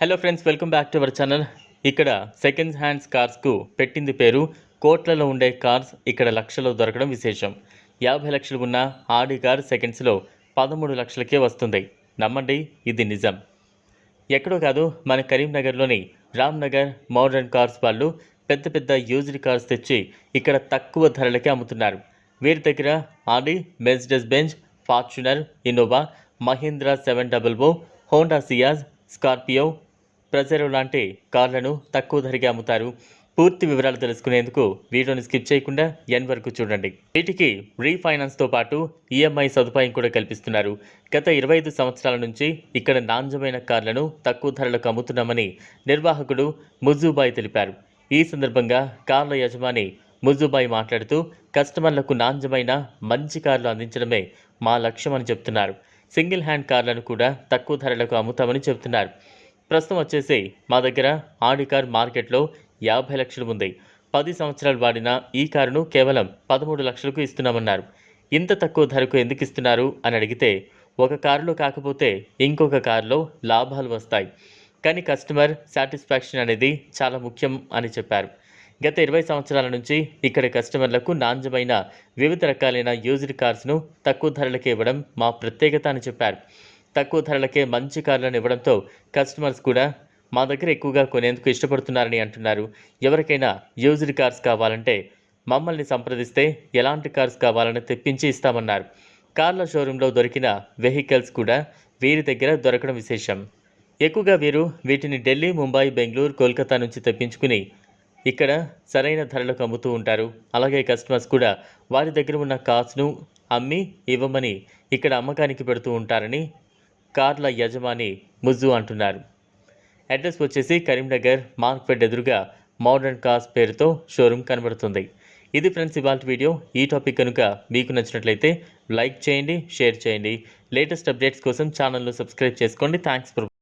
Hello friends, welcome back to our channel. ఇక్కడ second hands కార్స్కు పెట్టింది పేరు. కోట్లలో ఉండే కార్స్ ఇక్కడ లక్షల్లో దొరకడం విశేషం. 50 లక్షలు ఉన్న ఆడి కార్ సెకండ్స్లో 13 లక్షలకే వస్తుంది. నమ్మండి, ఇది నిజం. ఎక్కడో కాదు, మన కరీంనగర్లోని రామ్నగర్ మోడర్న్ కార్స్ వాళ్ళు పెద్ద పెద్ద యూజ్డ్ కార్స్ తెచ్చి ఇక్కడ తక్కువ ధరలకే అమ్ముతున్నారు. వీరి దగ్గర Audi, Mercedes Benz, Fortuner, Innova, Mahindra 700, Honda Ciaz, Scorpio, ప్రెజరో లాంటి కార్లను తక్కువ ధరకే అమ్ముతారు. పూర్తి వివరాలు తెలుసుకునేందుకు వీడియోని స్కిప్ చేయకుండా ఎండ్ వరకు చూడండి. వీటికి రీఫైనాన్స్తో పాటు ఈఎంఐ సదుపాయం కూడా కల్పిస్తున్నారు. గత 25 సంవత్సరాల నుంచి ఇక్కడ నాణ్యమైన కార్లను తక్కువ ధరలకు అమ్ముతున్నామని నిర్వాహకుడు ముజుబాయ్ తెలిపారు. ఈ సందర్భంగా కార్ల యజమాని ముజుబాయ్ మాట్లాడుతూ, కస్టమర్లకు నాణ్యమైన మంచి కార్లు అందించడమే మా లక్ష్యమని చెప్తున్నారు. సింగిల్ హ్యాండ్ కార్లను కూడా తక్కువ ధరలకు అమ్ముతామని చెబుతున్నారు. ప్రస్తుతం వచ్చేసి మా దగ్గర ఆడి కార్ మార్కెట్లో 50 లక్షలు ఉంది. 10 సంవత్సరాలు వాడిన ఈ కారును కేవలం 13 లక్షలకు ఇస్తున్నామన్నారు. ఇంత తక్కువ ధరకు ఎందుకు ఇస్తున్నారు అని అడిగితే, ఒక కారులో కాకపోతే ఇంకొక కారులో లాభాలు వస్తాయి, కానీ కస్టమర్ సాటిస్ఫాక్షన్ అనేది చాలా ముఖ్యం అని చెప్పారు. గత 20 సంవత్సరాల నుంచి ఇక్కడ కస్టమర్లకు నాణ్యమైన వివిధ రకాలైన యూజ్డ్ కార్స్ను తక్కువ ధరలకే ఇవ్వడం మా ప్రత్యేకత అని చెప్పారు. తక్కువ ధరలకే మంచి కార్లను ఇవ్వడంతో కస్టమర్స్ కూడా మా దగ్గర ఎక్కువగా కొనేందుకు ఇష్టపడుతున్నారని అంటున్నారు. ఎవరికైనా యూజ్డ్ కార్స్ కావాలంటే మమ్మల్ని సంప్రదిస్తే ఎలాంటి కార్స్ కావాలని తెప్పించి ఇస్తామన్నారు. కార్ల షోరూంలో దొరికిన వెహికల్స్ కూడా వీరి దగ్గర దొరకడం విశేషం. ఎక్కువగా వీరు వీటిని ఢిల్లీ, ముంబై, బెంగళూరు, కోల్కతా నుంచి తెప్పించుకుని ఇక్కడ సరైన ధరలకు అమ్ముతూ ఉంటారు. అలాగే కస్టమర్స్ కూడా వారి దగ్గర ఉన్న కార్స్ను అమ్మి ఇవ్వమని ఇక్కడ అమ్మకానికి పెడుతూ ఉంటారని కార్ల యజమాని ముజ్జు అంటున్నారు. అడ్రస్ వచ్చేసి కరీంనగర్ మార్కెట్ ఎదురుగా మోడర్న్ కార్స్ పేరుతో షోరూమ్ కనబడుతుంది. ఇది ఫ్రెండ్స్ ఇవాల్టి వీడియో. ఈ టాపిక్ కనుక మీకు నచ్చినట్లయితే లైక్ చేయండి, షేర్ చేయండి. లేటెస్ట్ అప్డేట్స్ కోసం ఛానల్ను సబ్స్క్రైబ్ చేసుకోండి. Thanks for